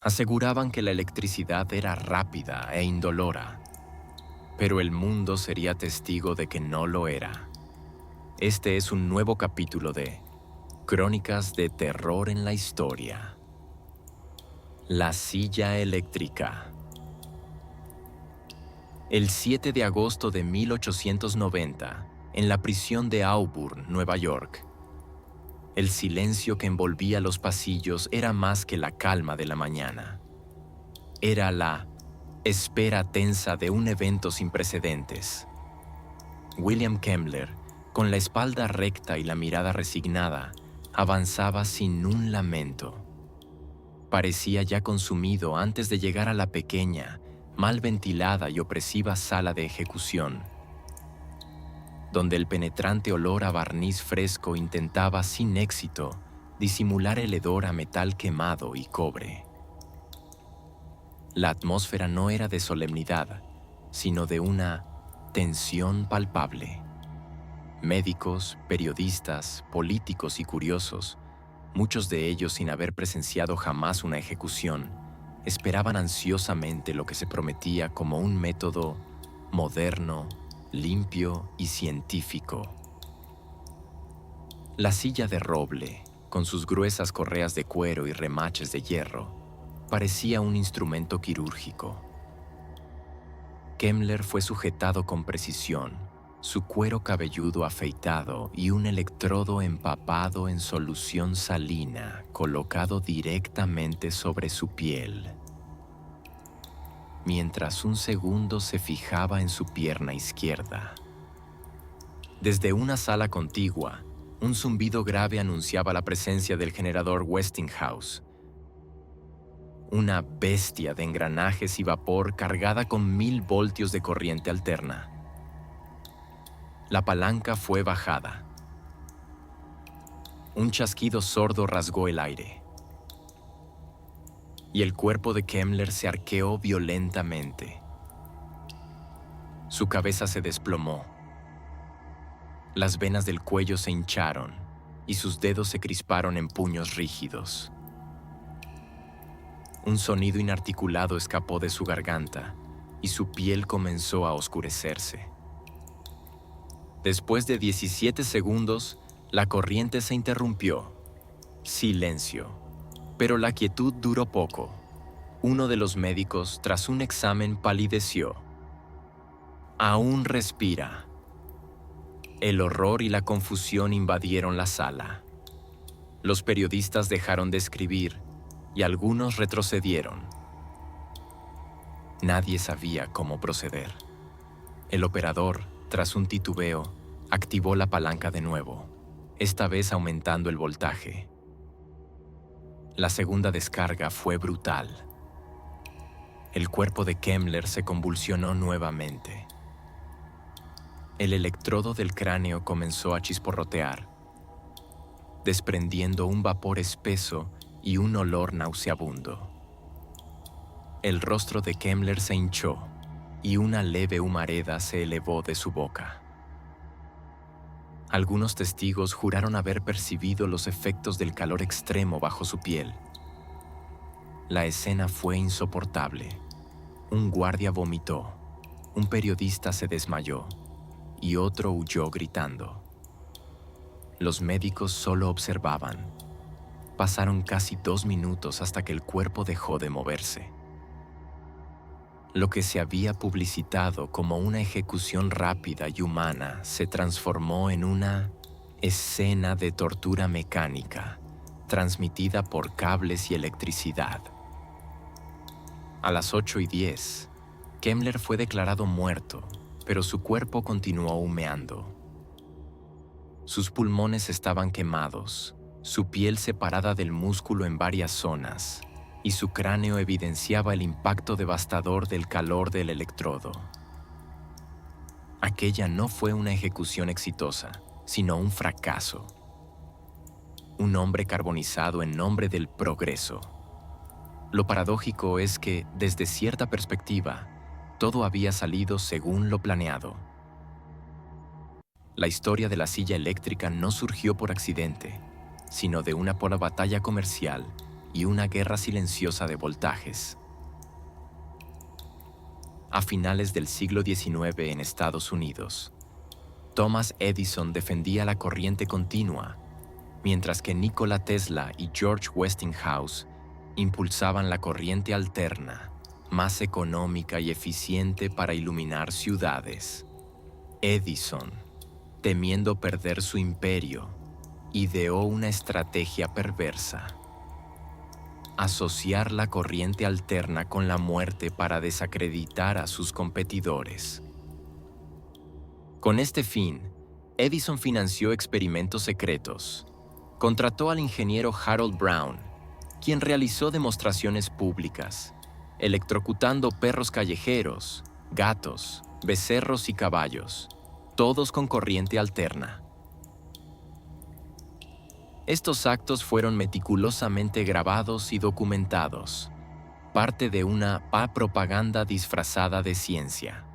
Aseguraban que la electricidad era rápida e indolora, pero el mundo sería testigo de que no lo era. Este es un nuevo capítulo de Crónicas de Terror en la Historia. La silla eléctrica. El 7 de agosto de 1890, en la prisión de Auburn, Nueva York, el silencio que envolvía los pasillos era más que la calma de la mañana. Era la espera tensa de un evento sin precedentes. William Kemmler, con la espalda recta y la mirada resignada, avanzaba sin un lamento. Parecía ya consumido antes de llegar a la pequeña, mal ventilada y opresiva sala de ejecución, donde el penetrante olor a barniz fresco intentaba sin éxito disimular el hedor a metal quemado y cobre. La atmósfera no era de solemnidad, sino de una tensión palpable. Médicos, periodistas, políticos y curiosos, muchos de ellos sin haber presenciado jamás una ejecución, esperaban ansiosamente lo que se prometía como un método moderno, limpio y científico. La silla de roble, con sus gruesas correas de cuero y remaches de hierro, parecía un instrumento quirúrgico. Kemmler fue sujetado con precisión, su cuero cabelludo afeitado y un electrodo empapado en solución salina colocado directamente sobre su piel, mientras un segundo se fijaba en su pierna izquierda. Desde una sala contigua, un zumbido grave anunciaba la presencia del generador Westinghouse, una bestia de engranajes y vapor cargada con 1000 voltios de corriente alterna. La palanca fue bajada. Un chasquido sordo rasgó el aire, y el cuerpo de Kemmler se arqueó violentamente. Su cabeza se desplomó. Las venas del cuello se hincharon y sus dedos se crisparon en puños rígidos. Un sonido inarticulado escapó de su garganta y su piel comenzó a oscurecerse. Después de 17 segundos, la corriente se interrumpió. Silencio. Pero la quietud duró poco. Uno de los médicos, tras un examen, palideció. Aún respira. El horror y la confusión invadieron la sala. Los periodistas dejaron de escribir y algunos retrocedieron. Nadie sabía cómo proceder. El operador, tras un titubeo, activó la palanca de nuevo, esta vez aumentando el voltaje. La segunda descarga fue brutal. El cuerpo de Kemmler se convulsionó nuevamente. El electrodo del cráneo comenzó a chisporrotear, desprendiendo un vapor espeso y un olor nauseabundo. El rostro de Kemmler se hinchó y una leve humareda se elevó de su boca. Algunos testigos juraron haber percibido los efectos del calor extremo bajo su piel. La escena fue insoportable. Un guardia vomitó, un periodista se desmayó y otro huyó gritando. Los médicos solo observaban. Pasaron casi 2 minutos hasta que el cuerpo dejó de moverse. Lo que se había publicitado como una ejecución rápida y humana se transformó en una escena de tortura mecánica, transmitida por cables y electricidad. A las 8:10, Kemmler fue declarado muerto, pero su cuerpo continuó humeando. Sus pulmones estaban quemados, su piel separada del músculo en varias zonas, y su cráneo evidenciaba el impacto devastador del calor del electrodo. Aquella no fue una ejecución exitosa, sino un fracaso. Un hombre carbonizado en nombre del progreso. Lo paradójico es que, desde cierta perspectiva, todo había salido según lo planeado. La historia de la silla eléctrica no surgió por accidente, sino de una batalla comercial y una guerra silenciosa de voltajes. A finales del siglo XIX en Estados Unidos, Thomas Edison defendía la corriente continua, mientras que Nikola Tesla y George Westinghouse impulsaban la corriente alterna, más económica y eficiente para iluminar ciudades. Edison, temiendo perder su imperio, ideó una estrategia perversa: asociar la corriente alterna con la muerte para desacreditar a sus competidores. Con este fin, Edison financió experimentos secretos. Contrató al ingeniero Harold Brown, quien realizó demostraciones públicas, electrocutando perros callejeros, gatos, becerros y caballos, todos con corriente alterna. Estos actos fueron meticulosamente grabados y documentados, parte de una propaganda disfrazada de ciencia.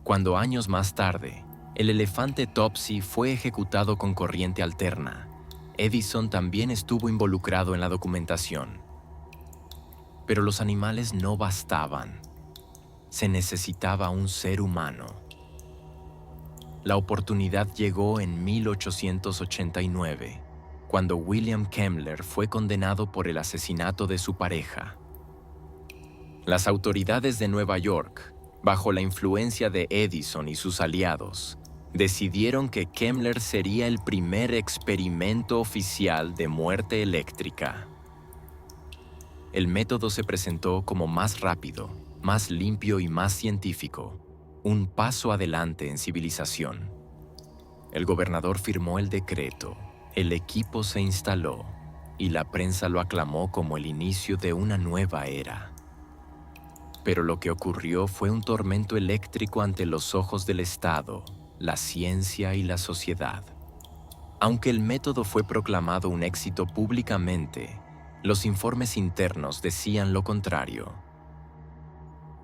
Cuando años más tarde, el elefante Topsy fue ejecutado con corriente alterna, Edison también estuvo involucrado en la documentación. Pero los animales no bastaban. Se necesitaba un ser humano. La oportunidad llegó en 1889, cuando William Kemmler fue condenado por el asesinato de su pareja. Las autoridades de Nueva York, bajo la influencia de Edison y sus aliados, decidieron que Kemmler sería el primer experimento oficial de muerte eléctrica. El método se presentó como más rápido, más limpio y más científico, un paso adelante en civilización. El gobernador firmó el decreto, el equipo se instaló y la prensa lo aclamó como el inicio de una nueva era. Pero lo que ocurrió fue un tormento eléctrico ante los ojos del Estado, la ciencia y la sociedad. Aunque el método fue proclamado un éxito públicamente, los informes internos decían lo contrario.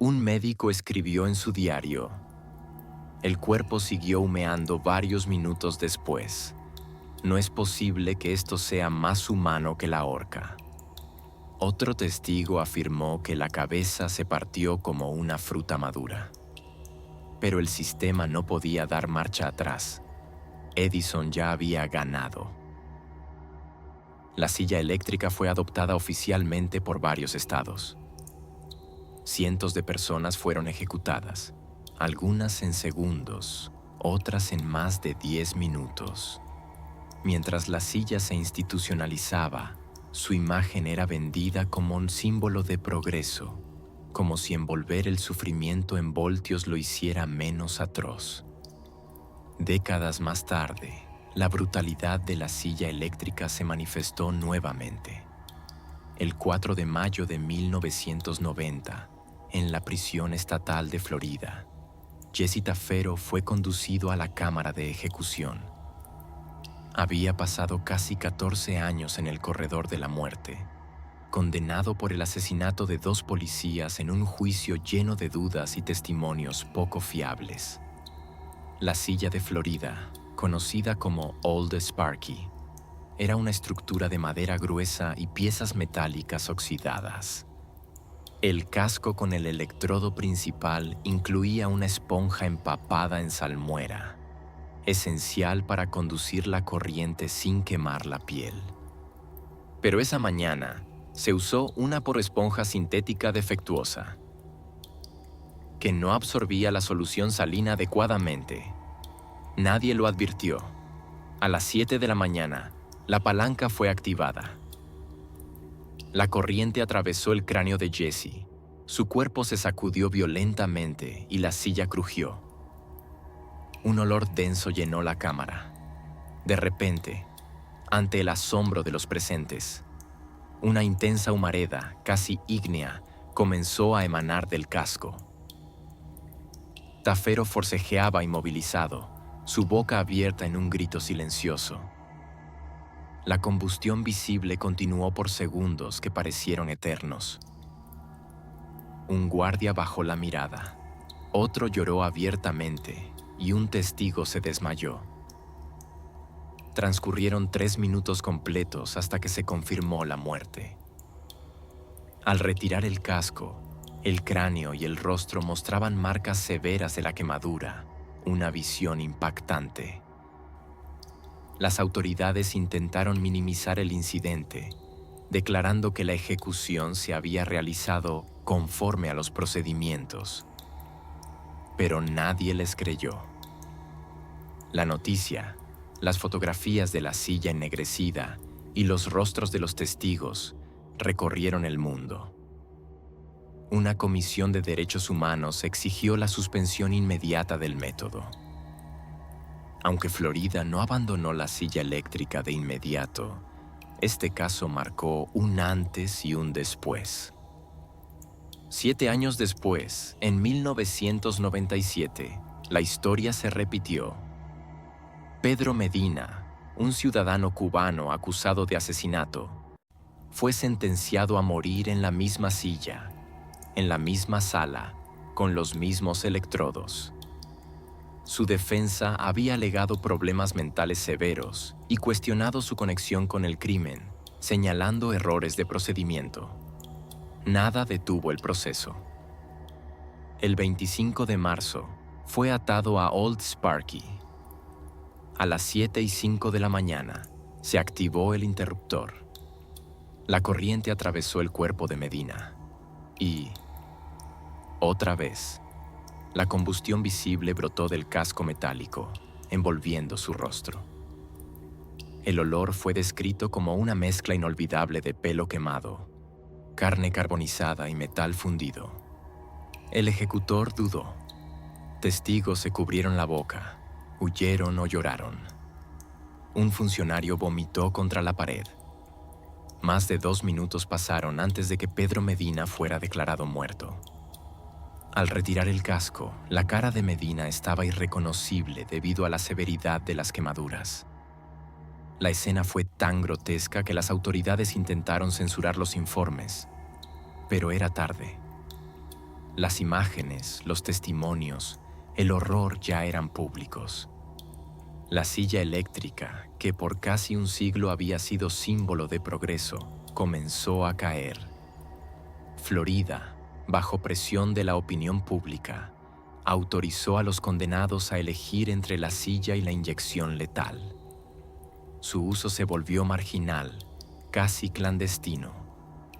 Un médico escribió en su diario: "El cuerpo siguió humeando varios minutos después. No es posible que esto sea más humano que la horca". Otro testigo afirmó que la cabeza se partió como una fruta madura. Pero el sistema no podía dar marcha atrás. Edison ya había ganado. La silla eléctrica fue adoptada oficialmente por varios estados. Cientos de personas fueron ejecutadas, algunas en segundos, otras en más de 10 minutos. Mientras la silla se institucionalizaba, su imagen era vendida como un símbolo de progreso, como si envolver el sufrimiento en voltios lo hiciera menos atroz. Décadas más tarde, la brutalidad de la silla eléctrica se manifestó nuevamente. El 4 de mayo de 1990, en la prisión estatal de Florida, Jesse Tafero fue conducido a la cámara de ejecución. Había pasado casi 14 años en el corredor de la muerte, condenado por el asesinato de 2 policías en un juicio lleno de dudas y testimonios poco fiables. La silla de Florida, conocida como Old Sparky, era una estructura de madera gruesa y piezas metálicas oxidadas. El casco con el electrodo principal incluía una esponja empapada en salmuera, esencial para conducir la corriente sin quemar la piel. Pero esa mañana se usó una esponja sintética defectuosa, que no absorbía la solución salina adecuadamente. Nadie lo advirtió. A las 7 de la mañana, la palanca fue activada. La corriente atravesó el cráneo de Jesse. Su cuerpo se sacudió violentamente y la silla crujió. Un olor denso llenó la cámara. De repente, ante el asombro de los presentes, una intensa humareda, casi ígnea, comenzó a emanar del casco. Tafero forcejeaba inmovilizado, su boca abierta en un grito silencioso. La combustión visible continuó por segundos que parecieron eternos. Un guardia bajó la mirada, otro lloró abiertamente y un testigo se desmayó. Transcurrieron 3 minutos completos hasta que se confirmó la muerte. Al retirar el casco, el cráneo y el rostro mostraban marcas severas de la quemadura, una visión impactante. Las autoridades intentaron minimizar el incidente, declarando que la ejecución se había realizado conforme a los procedimientos. Pero nadie les creyó. La noticia, las fotografías de la silla ennegrecida y los rostros de los testigos recorrieron el mundo. Una comisión de derechos humanos exigió la suspensión inmediata del método. Aunque Florida no abandonó la silla eléctrica de inmediato, este caso marcó un antes y un después. 7 años después, en 1997, la historia se repitió. Pedro Medina, un ciudadano cubano acusado de asesinato, fue sentenciado a morir en la misma silla, en la misma sala, con los mismos electrodos. Su defensa había alegado problemas mentales severos y cuestionado su conexión con el crimen, señalando errores de procedimiento. Nada detuvo el proceso. El 25 de marzo fue atado a Old Sparky. A las 7:05 de la mañana se activó el interruptor. La corriente atravesó el cuerpo de Medina y, otra vez, la combustión visible brotó del casco metálico, envolviendo su rostro. El olor fue descrito como una mezcla inolvidable de pelo quemado, carne carbonizada y metal fundido. El ejecutor dudó. Testigos se cubrieron la boca, huyeron o lloraron. Un funcionario vomitó contra la pared. Más de 2 minutos pasaron antes de que Pedro Medina fuera declarado muerto. Al retirar el casco, la cara de Medina estaba irreconocible debido a la severidad de las quemaduras. La escena fue tan grotesca que las autoridades intentaron censurar los informes, pero era tarde. Las imágenes, los testimonios, el horror ya eran públicos. La silla eléctrica, que por casi un siglo había sido símbolo de progreso, comenzó a caer. Florida, bajo presión de la opinión pública, autorizó a los condenados a elegir entre la silla y la inyección letal. Su uso se volvió marginal, casi clandestino.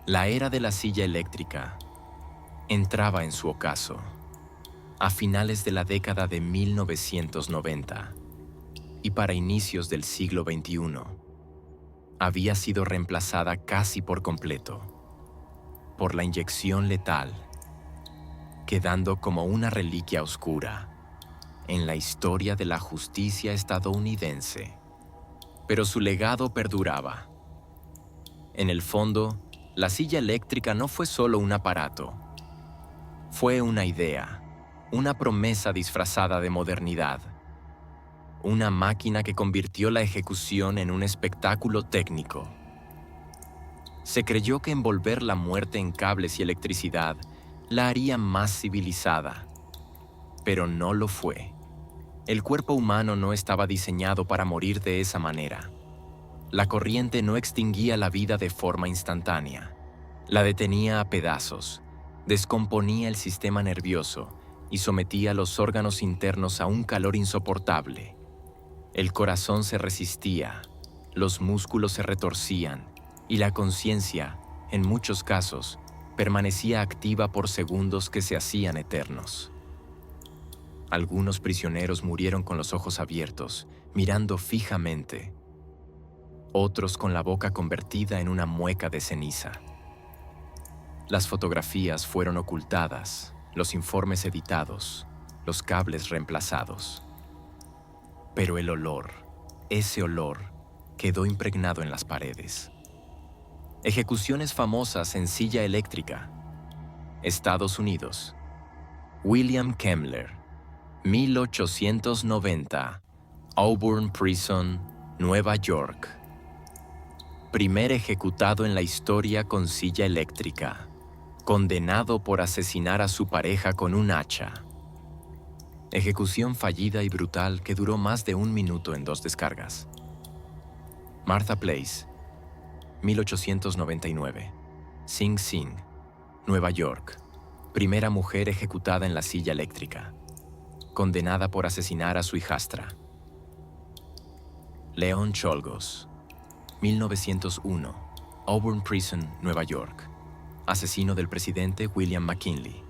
La era de la silla eléctrica entraba en su ocaso. A finales de la década de 1990 y para inicios del siglo XXI, había sido reemplazada casi por completo por la inyección letal, quedando como una reliquia oscura en la historia de la justicia estadounidense. Pero su legado perduraba. En el fondo, la silla eléctrica no fue solo un aparato. Fue una idea, una promesa disfrazada de modernidad. Una máquina que convirtió la ejecución en un espectáculo técnico. Se creyó que envolver la muerte en cables y electricidad la haría más civilizada, pero no lo fue. El cuerpo humano no estaba diseñado para morir de esa manera. La corriente no extinguía la vida de forma instantánea. La detenía a pedazos, descomponía el sistema nervioso y sometía los órganos internos a un calor insoportable. El corazón se resistía, los músculos se retorcían y la conciencia, en muchos casos, permanecía activa por segundos que se hacían eternos. Algunos prisioneros murieron con los ojos abiertos, mirando fijamente. Otros con la boca convertida en una mueca de ceniza. Las fotografías fueron ocultadas, los informes editados, los cables reemplazados. Pero el olor, ese olor, quedó impregnado en las paredes. Ejecuciones famosas en silla eléctrica. Estados Unidos. William Kemmler, 1890, Auburn Prison, Nueva York. Primer ejecutado en la historia con silla eléctrica, condenado por asesinar a su pareja con un hacha. Ejecución fallida y brutal que duró más de 1 minuto en 2 descargas. Martha Place, 1899. Sing Sing, Nueva York. Primera mujer ejecutada en la silla eléctrica. Condenada por asesinar a su hijastra. Leon Czolgosz, 1901. Auburn Prison, Nueva York. Asesino del presidente William McKinley.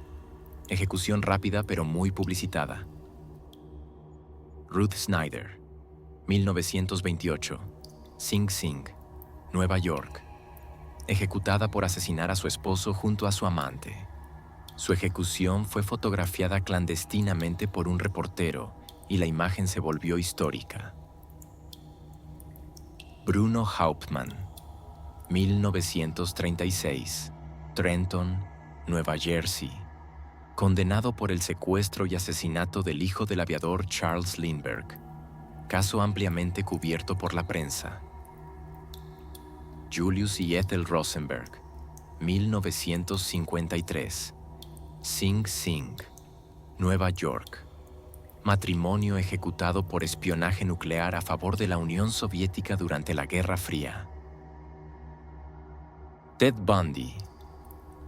Ejecución rápida pero muy publicitada. Ruth Snyder, 1928. Sing Sing, Nueva York. Ejecutada por asesinar a su esposo junto a su amante. Su ejecución fue fotografiada clandestinamente por un reportero y la imagen se volvió histórica. Bruno Hauptmann, 1936. Trenton, Nueva Jersey. Condenado por el secuestro y asesinato del hijo del aviador Charles Lindbergh. Caso ampliamente cubierto por la prensa. Julius y Ethel Rosenberg, 1953. Sing Sing, Nueva York. Matrimonio ejecutado por espionaje nuclear a favor de la Unión Soviética durante la Guerra Fría. Ted Bundy,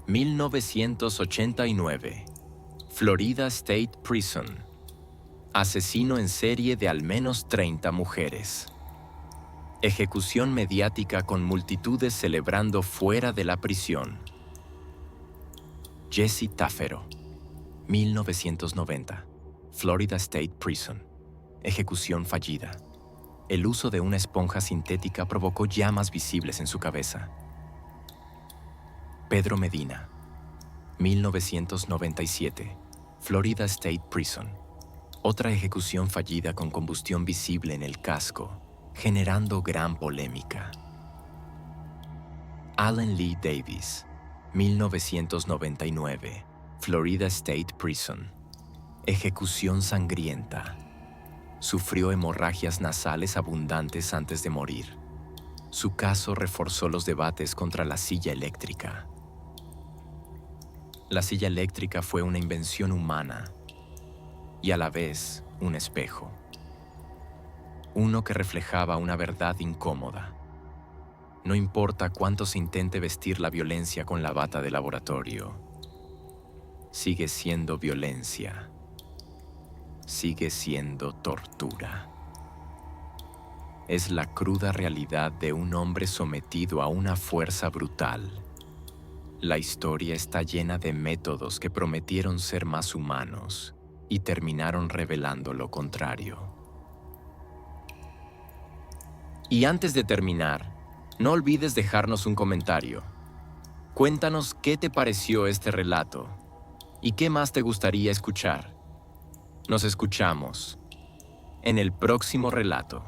1989. Florida State Prison. Asesino en serie de al menos 30 mujeres. Ejecución mediática con multitudes celebrando fuera de la prisión. Jesse Taffero, 1990. Florida State Prison. Ejecución fallida. El uso de una esponja sintética provocó llamas visibles en su cabeza. Pedro Medina, 1997. Florida State Prison. Otra ejecución fallida con combustión visible en el casco, generando gran polémica. Alan Lee Davis, 1999. Florida State Prison. Ejecución sangrienta. Sufrió hemorragias nasales abundantes antes de morir. Su caso reforzó los debates contra la silla eléctrica. La silla eléctrica fue una invención humana y a la vez un espejo. Uno que reflejaba una verdad incómoda. No importa cuánto se intente vestir la violencia con la bata de laboratorio, sigue siendo violencia. Sigue siendo tortura. Es la cruda realidad de un hombre sometido a una fuerza brutal. La historia está llena de métodos que prometieron ser más humanos y terminaron revelando lo contrario. Y antes de terminar, no olvides dejarnos un comentario. Cuéntanos qué te pareció este relato y qué más te gustaría escuchar. Nos escuchamos en el próximo relato.